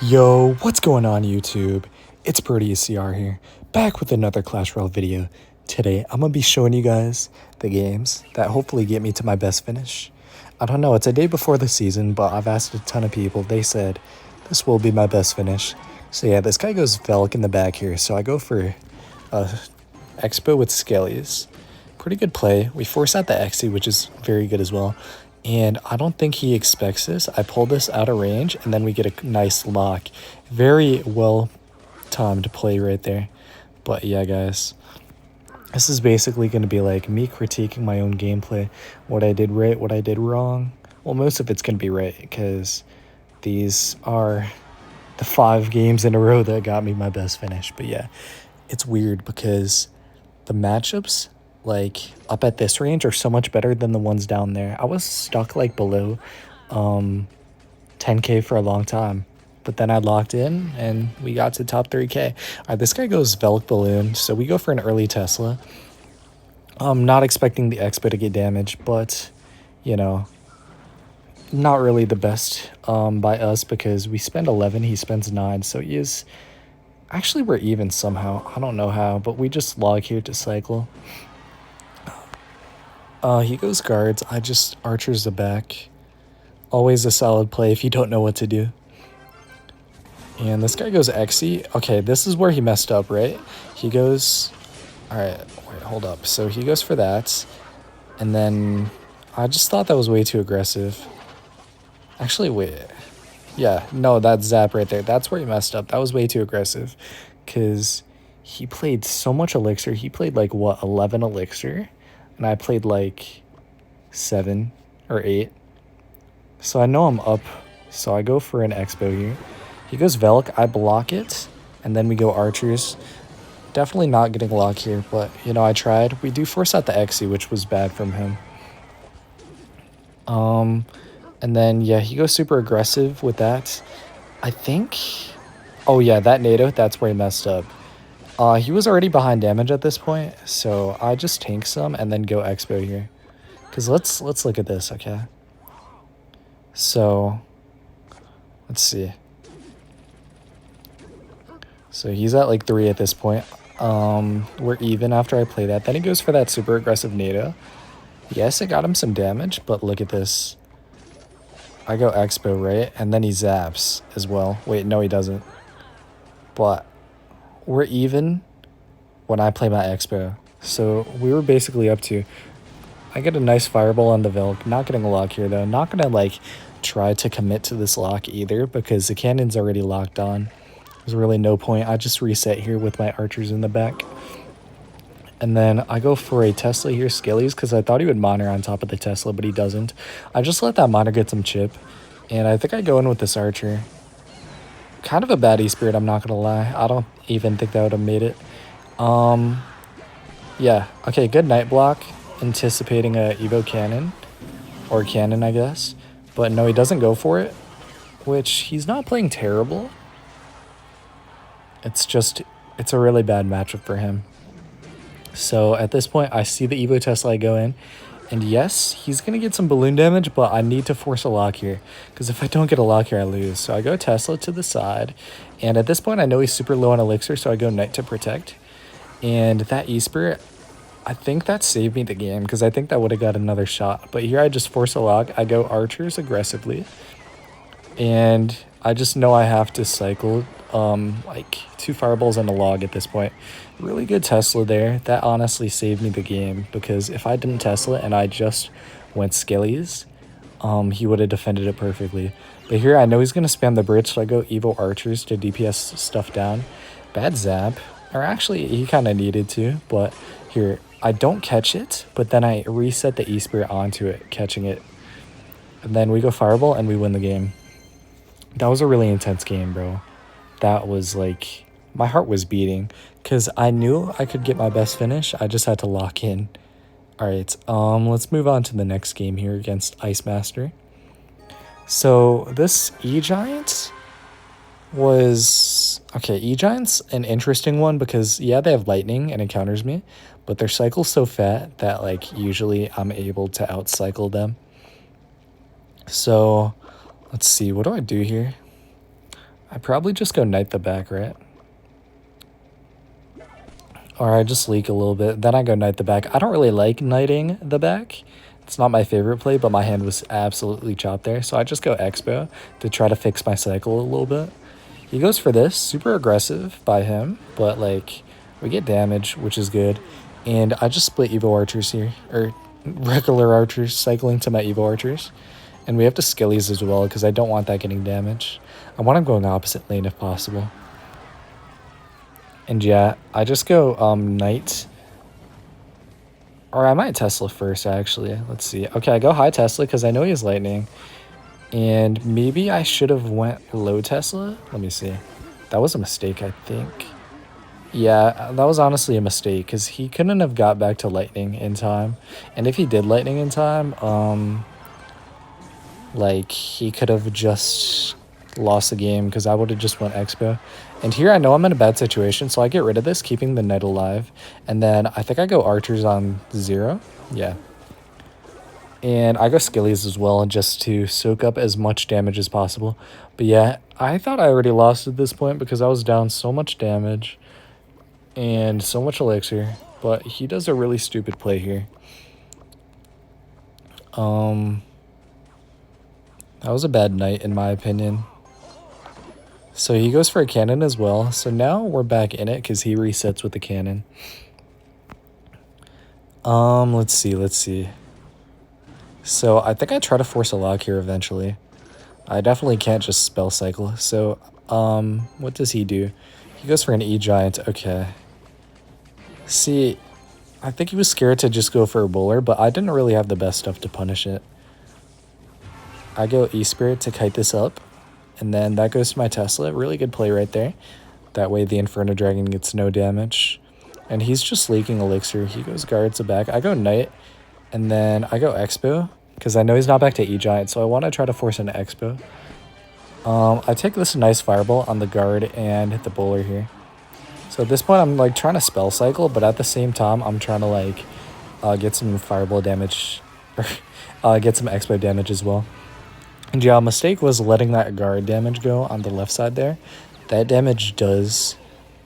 Yo, what's going on YouTube? It's Birdie CR here, back with another Clash Royale video. Today, I'm going to be showing you guys the games that hopefully get me to my best finish. I don't know, it's a day before the season, but I've asked a ton of people. They said, this will be my best finish. So yeah, this guy goes Velk in the back here, so I go for Xbow with Skellies. Pretty good play. We force out the Xe, which is very good as well. And I don't think he expects this. I pull this out of range, and then we get a nice lock. Very well timed play right there. But yeah, guys. This is basically going to be like me critiquing my own gameplay. What I did right, what I did wrong. Well, most of it's going to be right, because these are the 5 games in a row that got me my best finish. But yeah, it's weird because the matchups like up at this range are so much better than the ones down there. I was stuck like below 10k for a long time, but then I locked in and we got to top 3k. All right, this guy goes Velk Balloon, so we go for an early Tesla. I'm not expecting the Expo to get damaged, but you know, not really the best by us because we spend 11, he spends 9, so he is actually, we're even somehow. I don't know how, but we just log here to cycle. He goes guards. I just archers the back. Always a solid play if you don't know what to do. And this guy goes Xe. Okay, this is where he messed up, right? He goes... Alright, wait, hold up. So he goes for that. And then... I just thought that was way too aggressive. Actually, wait. Yeah, no, that's Zap right there. That's where he messed up. That was way too aggressive. Because he played so much Elixir. He played like, what, 11 Elixir? And I played like 7 or 8. So I know I'm up. So I go for an Expo here. He goes Velk. I block it. And then we go Archers. Definitely not getting lock here. But, you know, I tried. We do force out the Xe, which was bad from him. And then, yeah, he goes super aggressive with that. I think... Oh, yeah, that NATO, that's where he messed up. He was already behind damage at this point, so I just tank some and then go Expo here. Because let's look at this, okay? So, let's see. So he's at like 3 at this point. We're even after I play that. Then he goes for that super aggressive NATO. Yes, it got him some damage, but look at this. I go Expo, right? And then he zaps as well. Wait, no he doesn't. But we're even when I play my Expo. So we were basically up to... I get a nice fireball on the Velk. Not getting a lock here, though. Not going to, like, try to commit to this lock either because the cannon's already locked on. There's really no point. I just reset here with my archers in the back. And then I go for a Tesla here, Skillies, because I thought he would monitor on top of the Tesla, but he doesn't. I just let that monitor get some chip. And I think I go in with this archer. Kind of a bad E-Spirit, I'm not going to lie. I don't even think that would have made it. Yeah, okay, good night block. Anticipating a Evo cannon. Or cannon, I guess. But no, he doesn't go for it. Which, he's not playing terrible. It's just, it's a really bad matchup for him. So at this point, I see the Evo Tesla go in. And yes, he's going to get some balloon damage, but I need to force a lock here. Because if I don't get a lock here, I lose. So I go Tesla to the side. And at this point, I know he's super low on Elixir, so I go Knight to protect. And that E-Spirit, I think that saved me the game, because I think that would have got another shot. But here I just force a lock. I go Archers aggressively. And I just know I have to cycle like 2 fireballs and a log at this point. Really good Tesla there. That honestly saved me the game, because if I didn't Tesla and I just went Skillies, he would have defended it perfectly. But here I know he's going to spam the bridge, so I go Evo Archers to DPS stuff down. Bad zap. Or actually, he kind of needed to, but here, I don't catch it, but then I reset the E-Spirit onto it, catching it. And then we go Fireball and we win the game. That was a really intense game, bro. That was like... My heart was beating because I knew I could get my best finish. I just had to lock in. All right, let's move on to the next game here against Ice Master. So this E-Giant was... Okay, E-Giant's an interesting one because, yeah, they have lightning and it counters me, but their cycle's so fat that, like, usually I'm able to outcycle them. So, let's see, what do I do here? I probably just go knight the back, right? Or I just leak a little bit. Then I go knight the back. I don't really like knighting the back. It's not my favorite play, but my hand was absolutely chopped there. So I just go Xbow to try to fix my cycle a little bit. He goes for this. Super aggressive by him, but like we get damage, which is good. And I just split Evo archers here, or regular archers cycling to my Evo archers. And we have to skillies as well because I don't want that getting damaged. I want him going opposite lane if possible. And yeah, I just go knight. Or I might Tesla first, actually. Let's see. Okay, I go high Tesla because I know he has lightning. And maybe I should have went low Tesla. Let me see. That was a mistake, I think. Yeah, that was honestly a mistake because he couldn't have got back to lightning in time. And if he did lightning in time, like he could have just lost the game because I would have just went Expo. And here I know I'm in a bad situation, so I get rid of this, keeping the knight alive. And then I think I go archers on 0. Yeah. And I go skillies as well just to soak up as much damage as possible. But yeah, I thought I already lost at this point because I was down so much damage and so much elixir. But he does a really stupid play here. That was a bad knight in my opinion. So he goes for a cannon as well. So now we're back in it because he resets with the cannon. Let's see. So I think I try to force a lock here eventually. I definitely can't just spell cycle. So, what does he do? He goes for an E-Giant. Okay. See, I think he was scared to just go for a bowler, but I didn't really have the best stuff to punish it. I go E-Spirit to kite this up. And then that goes to my Tesla. Really good play right there. That way the Inferno Dragon gets no damage. And he's just leaking elixir. He goes guards the back. I go knight. And then I go Expo. Because I know he's not back to E-Giant. So I want to try to force an Expo. I take this nice fireball on the guard and hit the bowler here. So at this point I'm like trying to spell cycle. But at the same time I'm trying to like get some fireball damage. Or get some Expo damage as well. And yeah, mistake was letting that guard damage go on the left side there. That damage does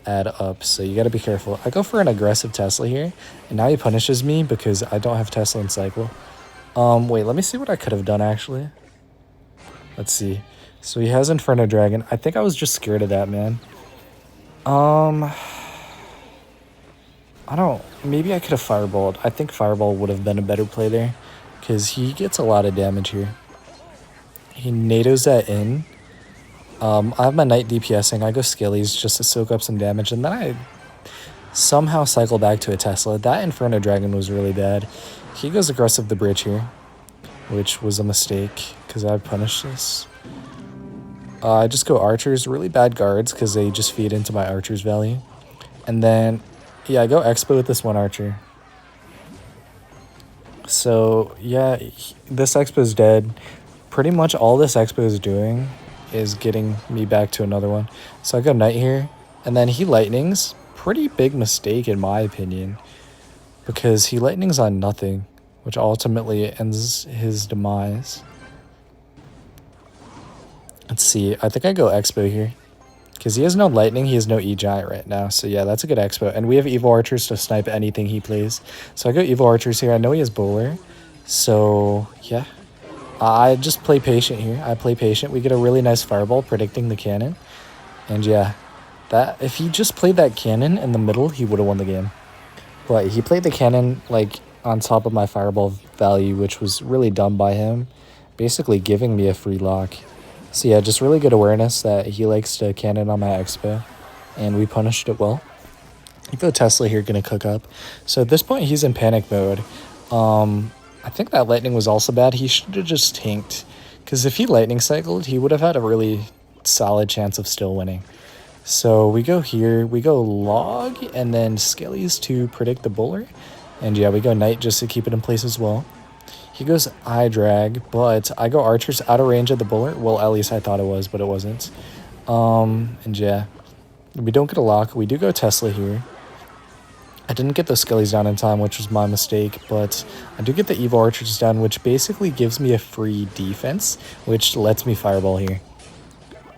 add up, so you got to be careful. I go for an aggressive Tesla here, and now he punishes me because I don't have Tesla in cycle. Wait, let me see what I could have done, actually. Let's see. So he has Inferno Dragon. I think I was just scared of that, man. I don't... Maybe I could have Fireballed. I think Fireball would have been a better play there because he gets a lot of damage here. He NATOs that in. I have my knight DPSing. I go skillies just to soak up some damage. And then I somehow cycle back to a Tesla. That Inferno Dragon was really bad. He goes aggressive the bridge here, which was a mistake because I punished this. I just go archers. Really bad guards because they just feed into my archers value. And then, yeah, I go Expo with this one archer. So, yeah, this Expo is dead. Pretty much all this Expo is doing is getting me back to another one. So I go knight here, and then he lightnings. Pretty big mistake in my opinion, because he lightnings on nothing, which ultimately ends his demise. Let's see, I think I go Expo here, because he has no lightning, he has no E-Giant right now. So yeah, that's a good Expo, and we have Evo Archers to snipe anything he plays. So I go Evo Archers here. I know he has Bowler, so yeah. I just play patient here. I play patient. We get a really nice fireball predicting the cannon. And yeah, that if he just played that cannon in the middle, he would have won the game. But he played the cannon like on top of my fireball value, which was really dumb by him. Basically giving me a free lock. So yeah, just really good awareness that he likes to cannon on my Expo. And we punished it well. I think Tesla here going to cook up. So at this point, he's in panic mode. I think that lightning was also bad. He should have just tanked. Because if he lightning cycled, he would have had a really solid chance of still winning. So we go here. We go log and then skillies to predict the bowler. And yeah, we go knight just to keep it in place as well. He goes eye drag, but I go archers out of range of the bowler. Well, at least I thought it was, but it wasn't. And yeah, we don't get a lock. We do go Tesla here. I didn't get those skillies down in time, which was my mistake, but I do get the Evo Archers down, which basically gives me a free defense, which lets me fireball here.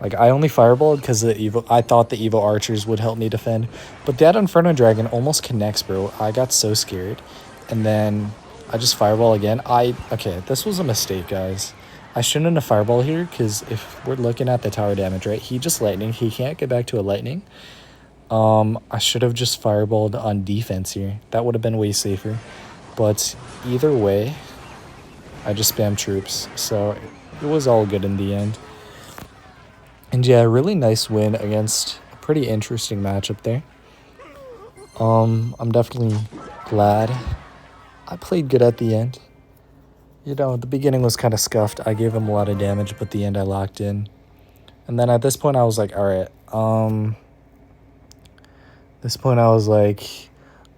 Like, I only fireballed because I thought the evil archers would help me defend. But that Inferno Dragon almost connects, bro. I got so scared. And then I just fireball again. Okay, this was a mistake, guys. I shouldn't have fireball here because if we're looking at the tower damage, right? He just lightning. He can't get back to a lightning. I should have just fireballed on defense here. That would have been way safer. But either way, I just spammed troops. So it was all good in the end. And yeah, really nice win against a pretty interesting matchup there. I'm definitely glad I played good at the end. You know, the beginning was kind of scuffed. I gave him a lot of damage, but the end I locked in. And then at this point, I was like, all right. This point, I was like,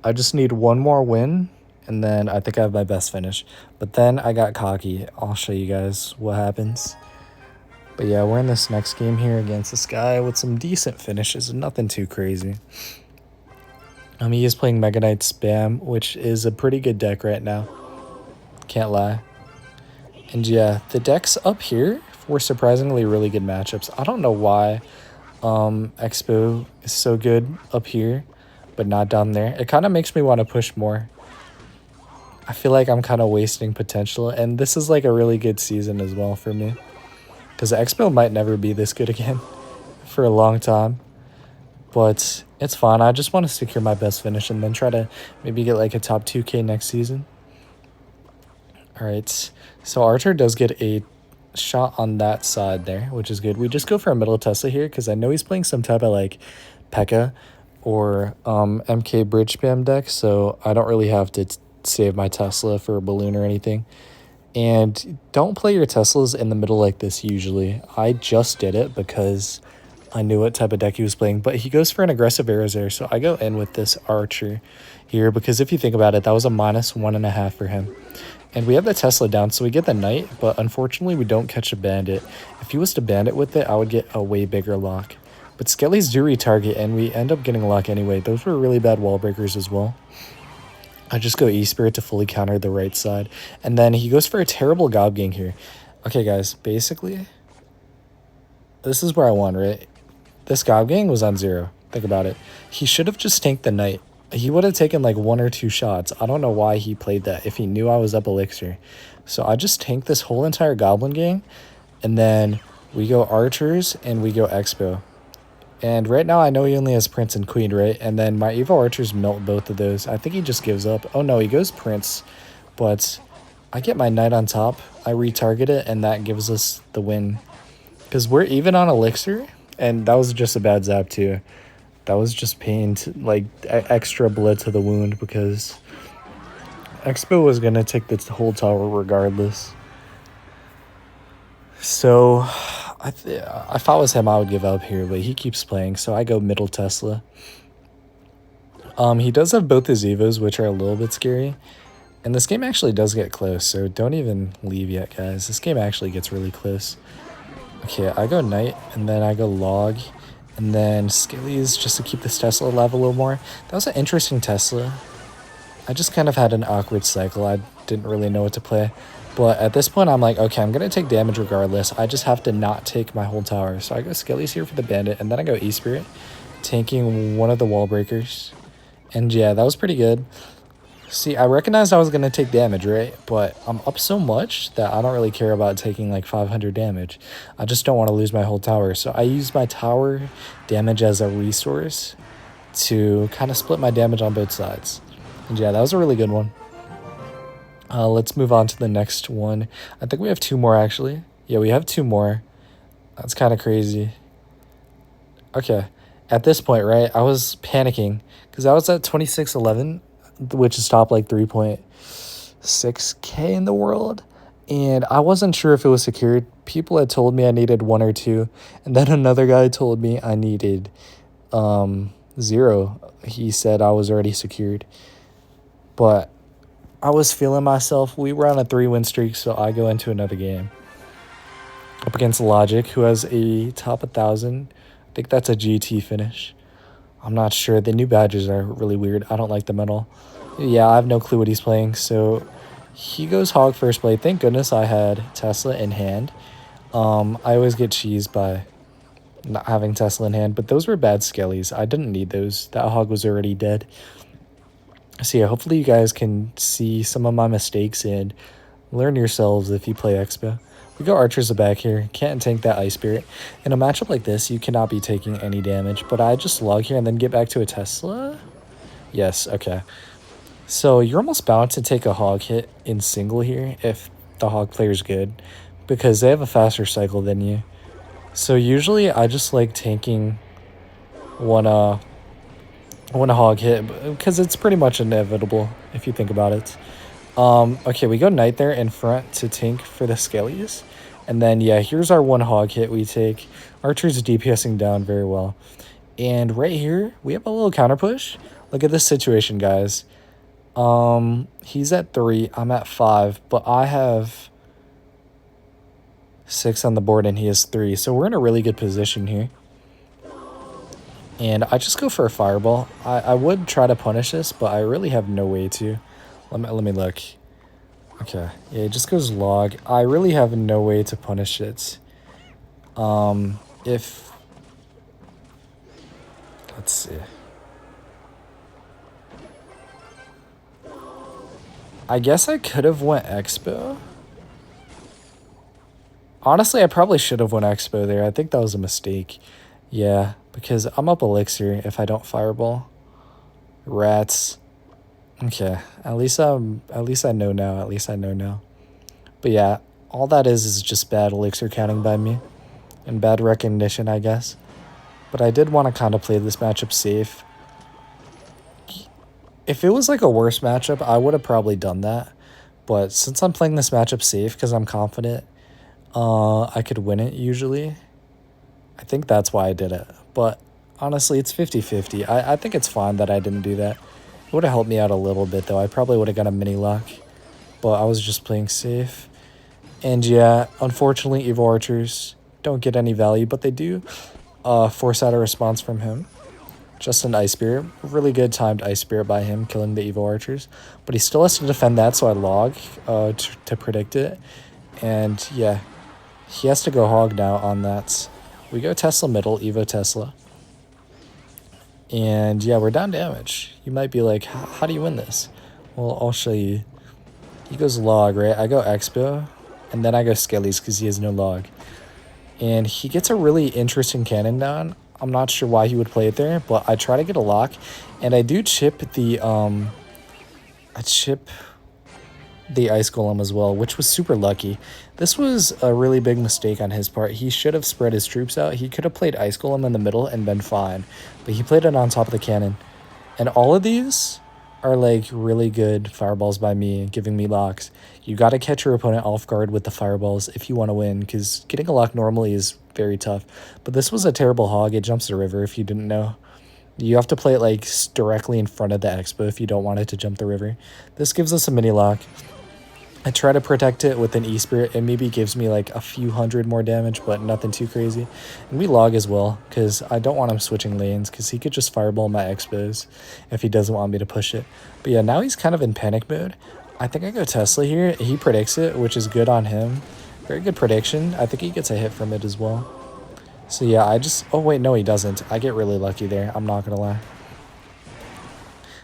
I just need one more win, and then I think I have my best finish. But then I got cocky. I'll show you guys what happens. But yeah, we're in this next game here against this guy with some decent finishes. Nothing too crazy. He is playing Mega Knight Spam, which is a pretty good deck right now. Can't lie. And yeah, the decks up here were surprisingly really good matchups. I don't know why Xbow is so good up here, but not down there. It kind of makes me want to push more. I feel like I'm kind of wasting potential, and this is like a really good season as well for me. Because Xbow might never be this good again for a long time. But it's fine. I just want to secure my best finish and then try to maybe get like a top 2K next season. Alright, so Archer does get a shot on that side there, which is good. We just go for a middle Tesla here because I know he's playing some type of like P.E.K.K.A. or MK bridge spam deck, so I don't really have to save my Tesla for a balloon or anything. And don't play your Teslas in the middle like this usually. I just did it because I knew what type of deck he was playing, but he goes for an aggressive arrows there, so I go in with this Archer here because if you think about it, that was a -1.5 for him. And we have the Tesla down, so we get the Knight, but unfortunately we don't catch a Bandit. If he was to Bandit with it, I would get a way bigger lock. But Skellies do retarget, and we end up getting a lock anyway. Those were really bad wall breakers as well. I just go E-Spirit to fully counter the right side. And then he goes for a terrible Gob Gang here. Okay, guys, basically, this is where I won, right? This Gob Gang was on 0. Think about it. He should have just tanked the Knight. He would have taken like 1 or 2 shots. I don't know why he played that if he knew I was up Elixir. So I just tanked this whole entire Goblin Gang. And then we go Archers and we go Xbow. And right now I know he only has Prince and Queen, right? And then my Evil Archers melt both of those. I think he just gives up. Oh no, he goes Prince. But I get my Knight on top. I retarget it and that gives us the win. Because we're even on Elixir. And that was just a bad zap too. That was just pain, like extra blood to the wound because Xbow was going to take the whole tower regardless. So if I was him, I would give up here, but he keeps playing, so I go middle Tesla. He does have both his Evos, which are a little bit scary. And this game actually does get close, so don't even leave yet, guys. This game actually gets really close. Okay, I go Knight, and then I go Log. And then Skillies just to keep this Tesla alive a little more. That was an interesting Tesla. I just kind of had an awkward cycle. I didn't really know what to play. But at this point, I'm like, okay, I'm going to take damage regardless. I just have to not take my whole tower. So I go Skillies here for the Bandit. And then I go E-Spirit, tanking one of the wall breakers. And yeah, that was pretty good. See, I recognized I was going to take damage, right? But I'm up so much that I don't really care about taking like 500 damage. I just don't want to lose my whole tower. So I use my tower damage as a resource to kind of split my damage on both sides. And yeah, that was a really good one. Let's move on to the next one. I think we have 2 more actually. Yeah, we have 2 more. That's kind of crazy. Okay, at this point, right, I was panicking because I was at 2611. Which is top like 3.6K in the world. And I wasn't sure if it was secured. People had told me I needed 1 or 2. And then another guy told me I needed 0. He said I was already secured. But I was feeling myself. We were on a 3-win streak, so I go into another game. Up against Logic, who has a top 1,000. I think that's a GT finish. I'm not sure. The new badges are really weird. I don't like them at all. Yeah, I have no clue what he's playing. So he goes Hog first play. Thank goodness I had Tesla in hand. I always get cheesed by not having Tesla in hand, but those were bad skellies. I didn't need those. That hog was already dead. So yeah, hopefully you guys can see some of my mistakes and learn yourselves if you play Expo. We go Archers back here. Can't tank that Ice Spirit. In a matchup like this, you cannot be taking any damage, but I just log here and then get back to a Tesla? Yes, okay. So you're almost bound to take a hog hit in single here if the hog player's good, because they have a faster cycle than you. So usually I just like tanking one hog hit because it's pretty much inevitable if you think about it. Okay, we go Knight there in front to tank for the Skellies. And then, yeah, here's our one hog hit we take. Archer's DPSing down very well. And right here, we have a little counter push. Look at this situation, guys. He's at 3, I'm at 5, but I have 6 on the board and he has 3. So we're in a really good position here. And I just go for a fireball. I would try to punish this, but I really have no way to. Let me look. Okay, yeah, it just goes log. I really have no way to punish it. If... Let's see. I guess I could have went Expo. Honestly, I probably should have went Expo there. I think that was a mistake. Yeah, because I'm up Elixir if I don't fireball. Rats. Okay, at least I know now. At least I know now. But yeah, all that is just bad Elixir counting by me. And bad recognition, I guess. But I did want to kind of play this matchup safe. If it was like a worse matchup, I would have probably done that. But since I'm playing this matchup safe because I'm confident I could win it usually, I think that's why I did it. But honestly, it's 50-50. I think it's fine that I didn't do that. It would have helped me out a little bit, though. I probably would have got a mini lock. But I was just playing safe. And yeah, unfortunately, Evo Archers don't get any value, but they do force out a response from him. Just an Ice Spirit. Really good timed Ice Spirit by him, killing the Evo Archers. But he still has to defend that, so I log to predict it. And yeah, he has to go hog now on that. We go Tesla middle, Evo Tesla. And yeah, we're down damage. You might be like, how do you win this? Well, I'll show you. He goes log, right? I go Expo, and then I go Skellies because he has no log. And he gets a really interesting cannon down. I'm not sure why he would play it there, but I try to get a lock. And I do chip the Ice Golem as well, which was super lucky. This was a really big mistake on his part. He should have spread his troops out. He could have played Ice Golem in the middle and been fine. But he played it on top of the cannon. And all of these are like really good fireballs by me, giving me locks. You got to catch your opponent off guard with the fireballs if you want to win, because getting a lock normally is very tough. But this was a terrible hog. It jumps the river if you didn't know. You have to play it like directly in front of the Expo if you don't want it to jump the river. This gives us a mini lock. I try to protect it with an E-Spirit. It maybe gives me like a few hundred more damage, but nothing too crazy. And we log as well, because I don't want him switching lanes, because he could just fireball my Expos if he doesn't want me to push it. But yeah, now he's kind of in panic mode. I think I go Tesla here. He predicts it, which is good on him. Very good prediction. I think he gets a hit from it as well. So yeah, I just... Oh wait, no he doesn't. I get really lucky there. I'm not going to lie.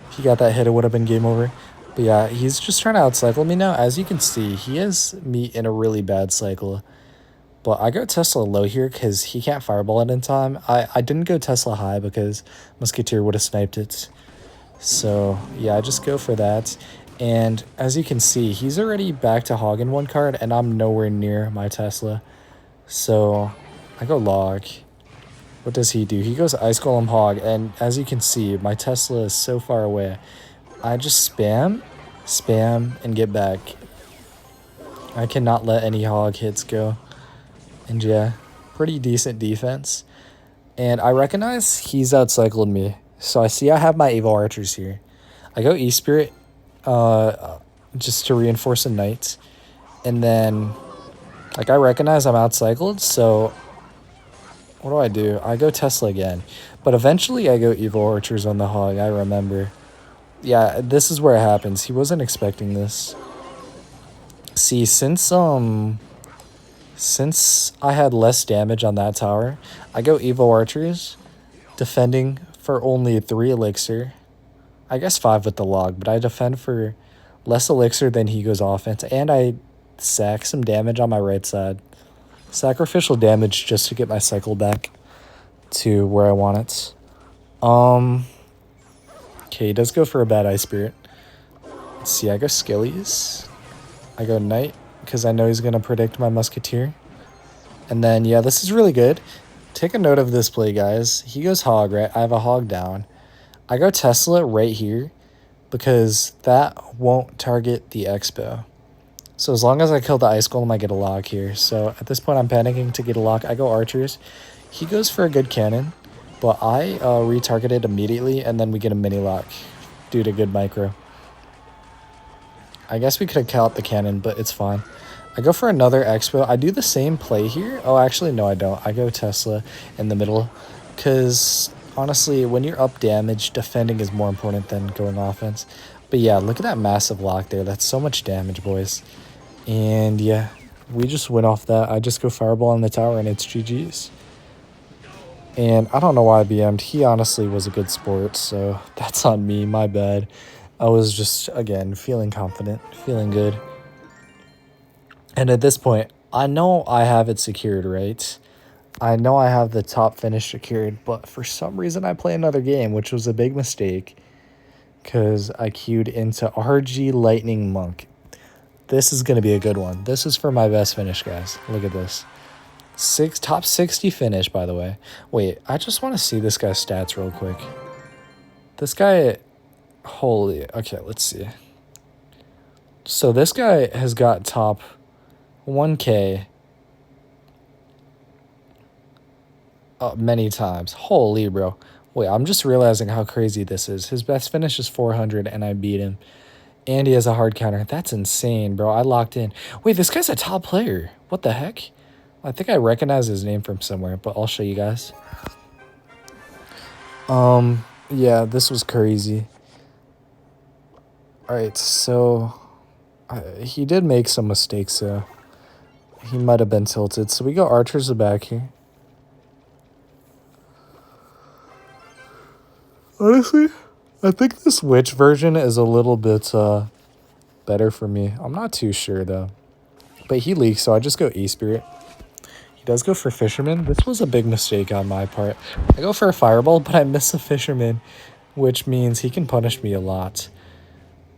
If he got that hit, it would have been game over. But yeah, he's just trying to outcycle me now. As you can see, he has me in a really bad cycle. But I go Tesla low here because he can't fireball it in time. I didn't go Tesla high because Musketeer would have sniped it. So yeah, I just go for that. And as you can see, he's already back to hog in one card, and I'm nowhere near my Tesla. So I go log. What does he do? He goes Ice Golem hog, and as you can see, my Tesla is so far away. I just spam, and get back. I cannot let any hog hits go. And yeah, pretty decent defense. And I recognize he's outcycled me. So I see I have my Evo Archers here. I go E-Spirit just to reinforce a Knight. And then, like, I recognize I'm outcycled, so what do? I go Tesla again. But eventually I go Evo Archers on the hog, I remember. Yeah, this is where it happens. He wasn't expecting this. See, since Since I had less damage on that tower, I go Evo Archers, defending for only 3 elixir. I guess 5 with the log, but I defend for less elixir than he goes offense, and I sack some damage on my right side. Sacrificial damage just to get my cycle back to where I want it. Okay, he does go for a bad Ice Spirit. Let's see, I go Skillies. I go Knight, because I know he's going to predict my Musketeer. And then, yeah, this is really good. Take a note of this play, guys. He goes Hog, right? I have a Hog down. I go Tesla right here, because that won't target the Xbow. So as long as I kill the Ice Golem, I get a lock here. So at this point, I'm panicking to get a lock. I go Archers. He goes for a good cannon, but I retarget it immediately, and then we get a mini lock due to good micro. I guess we could have caught the cannon, but it's fine. I go for another Expo. I do the same play here. Oh, actually, no, I don't. I go Tesla in the middle, because honestly, when you're up damage, defending is more important than going offense. But yeah, look at that massive lock there. That's so much damage, boys. And yeah, we just went off that. I just go Fireball on the tower, and it's GG's. And I don't know why I BM'd. He honestly was a good sport, so that's on me. My bad. I was just, again, feeling confident, feeling good. And at this point, I know I have it secured, right? I know I have the top finish secured, but for some reason I play another game, which was a big mistake, because I queued into RG Lightning Monk. This is going to be a good one. This is for my best finish, guys. Look at this. Top 60 finish, by the way. Wait, I just want to see this guy's stats real quick. This guy, holy, okay, let's see. So this guy has got top 1K many times. Holy, bro. Wait, I'm just realizing how crazy this is. His best finish is 400, and I beat him. And he has a hard counter. That's insane, bro. I locked in. Wait, this guy's a top player. What the heck? I think I recognize his name from somewhere, but I'll show you guys. Yeah, this was crazy. Alright, so he did make some mistakes, so he might have been tilted. So we go Archers back here. Honestly, I think this Witch version is a little bit better for me. I'm not too sure, though. But he leaks, so I just go E-Spirit. He does go for Fisherman. This was a big mistake on my part. I go for a Fireball, but I miss a Fisherman, which means he can punish me a lot.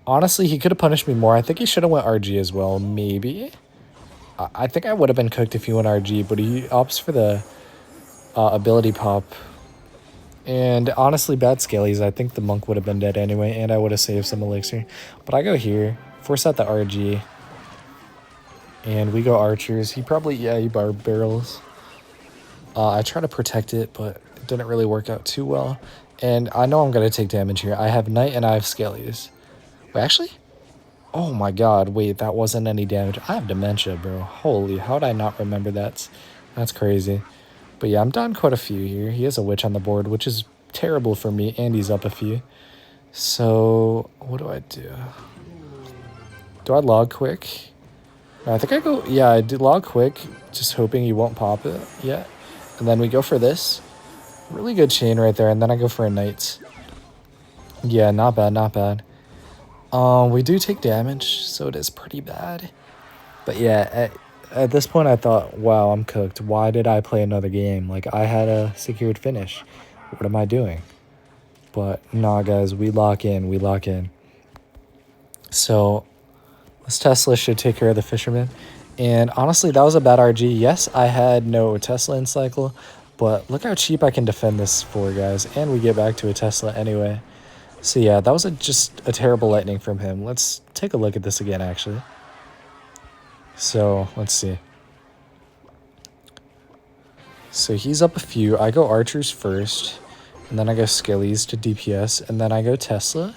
Honestly, he could have punished me more. I think he should have went RG as well, maybe. I think I would have been cooked if he went RG, but he opts for the ability pop. And honestly, bad Scalies. I think the Monk would have been dead anyway, and I would have saved some elixir. But I go here, force out the RG. And we go Archers. He probably, yeah, he barrels. I try to protect it, but it didn't really work out too well. And I know I'm going to take damage here. I have Knight and I have Scalies. Wait, actually? Oh my god, wait, that wasn't any damage. I have dementia, bro. Holy, how did I not remember that? That's crazy. But yeah, I'm down quite a few here. He has a Witch on the board, which is terrible for me, and he's up a few. So, what do I do? Do I log quick? I think I go, yeah, I did log quick, just hoping he won't pop it yet. And then we go for this. Really good chain right there, and then I go for a Knight. Yeah, not bad, not bad. We do take damage, so it is pretty bad. But yeah, at this point I thought, wow, I'm cooked. Why did I play another game? Like, I had a secured finish. What am I doing? But nah, guys, we lock in, we lock in. So this Tesla should take care of the Fisherman. And honestly, that was a bad RG. Yes, I had no Tesla in cycle, but look how cheap I can defend this for, guys. And we get back to a Tesla anyway. So yeah, that was just a terrible lightning from him. Let's take a look at this again, actually. So, let's see. So he's up a few. I go Archers first, and then I go Skillies to DPS, and then I go Tesla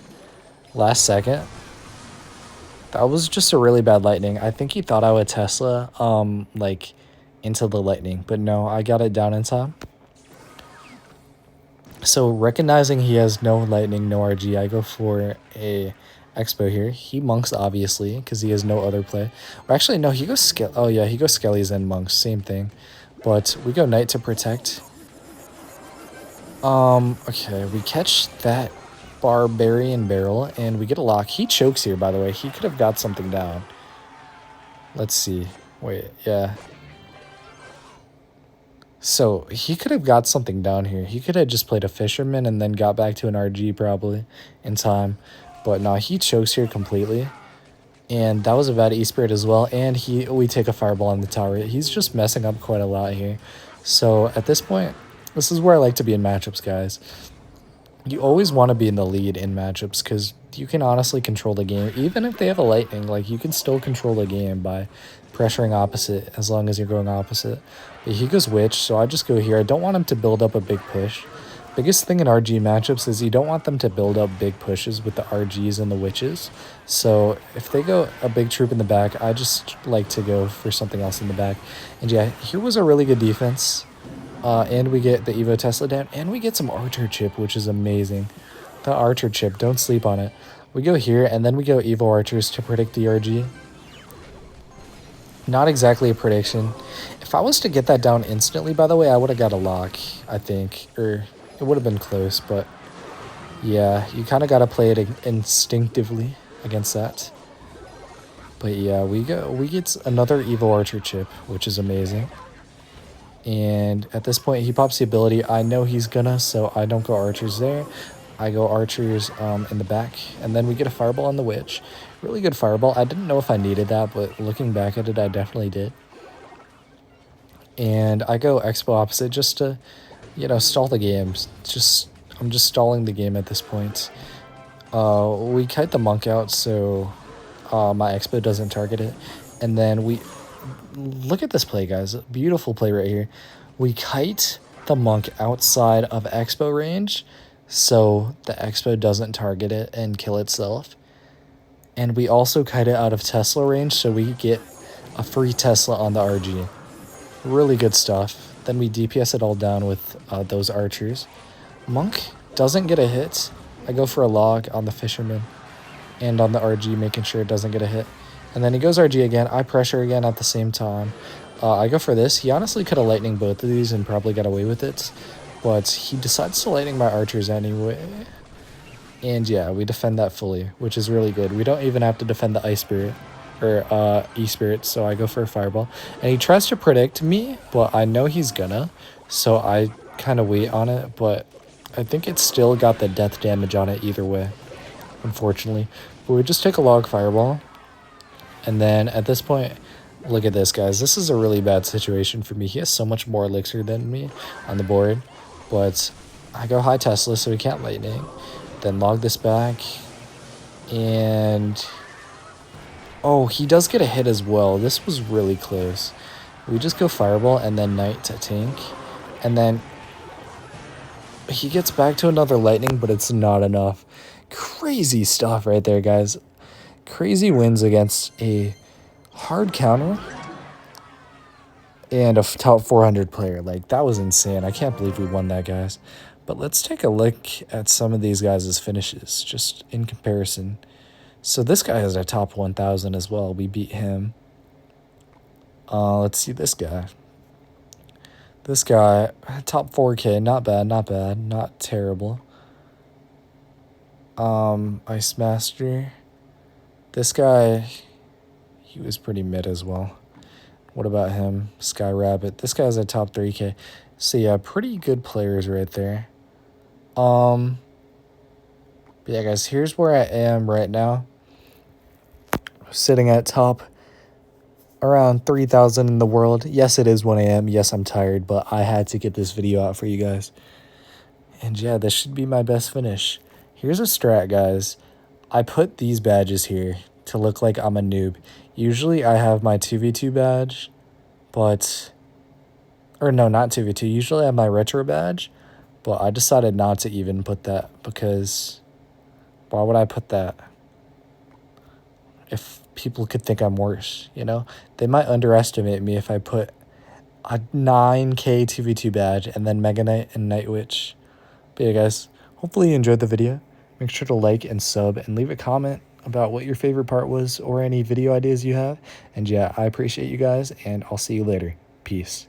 last second. That was just a really bad lightning. I think he thought I would Tesla, like, into the lightning, but no, I got it down in time. So recognizing he has no lightning, no RG, I go for a Xbow here. He monks, obviously, because he has no other play. Or actually, no, he goes Skelly. Oh, yeah, he goes Skellies and monks. Same thing. But we go Knight to protect. Okay, we catch that Barbarian Barrel, and we get a lock. He chokes here, by the way. He could have got something down. Let's see. Wait, yeah. So, he could have got something down here. He could have just played a Fisherman and then got back to an RG, probably, in time. But no, he chokes here completely. And that was a bad E-Spirit as well. And we take a Fireball on the tower. He's just messing up quite a lot here. So, at this point, this is where I like to be in matchups, guys. You always want to be in the lead in matchups because you can honestly control the game. Even if they have a lightning, like, you can still control the game by pressuring opposite as long as you're going opposite. But he goes Witch, so I just go here. I don't want him to build up a big push. Biggest thing in RG matchups is you don't want them to build up big pushes with the RGs and the Witches. So if they go a big troop in the back, I just like to go for something else in the back. And yeah, here was a really good defense. And we get the Evo Tesla down, and we get some Archer chip, which is amazing. The Archer chip, don't sleep on it. We go here, and then we go Evo Archers to predict the RG. Not exactly a prediction. If I was to get that down instantly, by the way, I would have got a lock, I think. Or it would have been close, but yeah, you kind of got to play it instinctively against that. But yeah, we get another Evo Archer chip, which is amazing. And at this point, he pops the ability. I know he's gonna, so I don't go Archers there. I go Archers in the back. And then we get a Fireball on the Witch. Really good Fireball. I didn't know if I needed that, but looking back at it, I definitely did. And I go Expo opposite just to, stall the game. I'm just stalling the game at this point. We kite the Monk out, so my Expo doesn't target it. And then look at this play, guys. Beautiful play right here. We kite the Monk outside of Expo range, so the Expo doesn't target it and kill itself. And we also kite it out of Tesla range, so we get a free Tesla on the RG. Really good stuff. Then we DPS it all down with those Archers. Monk doesn't get a hit. I go for a log on the Fisherman and on the RG, making sure it doesn't get a hit. And then he goes RG again. I pressure again at the same time. I go for this. He honestly could have lightning both of these and probably got away with it. But he decides to lightning my Archers anyway. And yeah, we defend that fully, which is really good. We don't even have to defend the Ice Spirit or E-Spirit, so I go for a Fireball. And he tries to predict me, but I know he's gonna. So I kind of wait on it, but I think it's still got the death damage on it either way, unfortunately. But we just take a log Fireball. And then at this point, look at this, guys. This is a really bad situation for me. He has so much more elixir than me on the board. But I go high Tesla, so he can't lightning. Then log this back. And oh, he does get a hit as well. This was really close. We just go Fireball and then Knight to tank. And then he gets back to another lightning, but it's not enough. Crazy stuff right there, guys. Crazy wins against a hard counter and a top 400 player. Like, that was insane. I can't believe we won that, guys. But let's take a look at some of these guys' finishes, just in comparison. So this guy is a top 1,000 as well. We beat him. Let's see this guy. This guy, top 4K, not bad, not terrible. Ice Master. This guy, he was pretty mid as well. What about him? Sky Rabbit. This guy's a top 3K. So yeah, pretty good players right there. But yeah, guys, here's where I am right now. Sitting at top around 3,000 in the world. Yes, it is 1 a.m. Yes, I'm tired, but I had to get this video out for you guys. And yeah, this should be my best finish. Here's a strat, guys. I put these badges here to look like I'm a noob. Usually I have my 2v2 badge, but... Or no, not 2v2. Usually I have my retro badge, but I decided not to even put that because... Why would I put that? If people could think I'm worse, you know? They might underestimate me if I put a 9K 2v2 badge and then Mega Knight and Night Witch. But yeah, guys, hopefully you enjoyed the video. Make sure to like and sub and leave a comment about what your favorite part was or any video ideas you have. And yeah, I appreciate you guys, and I'll see you later. Peace.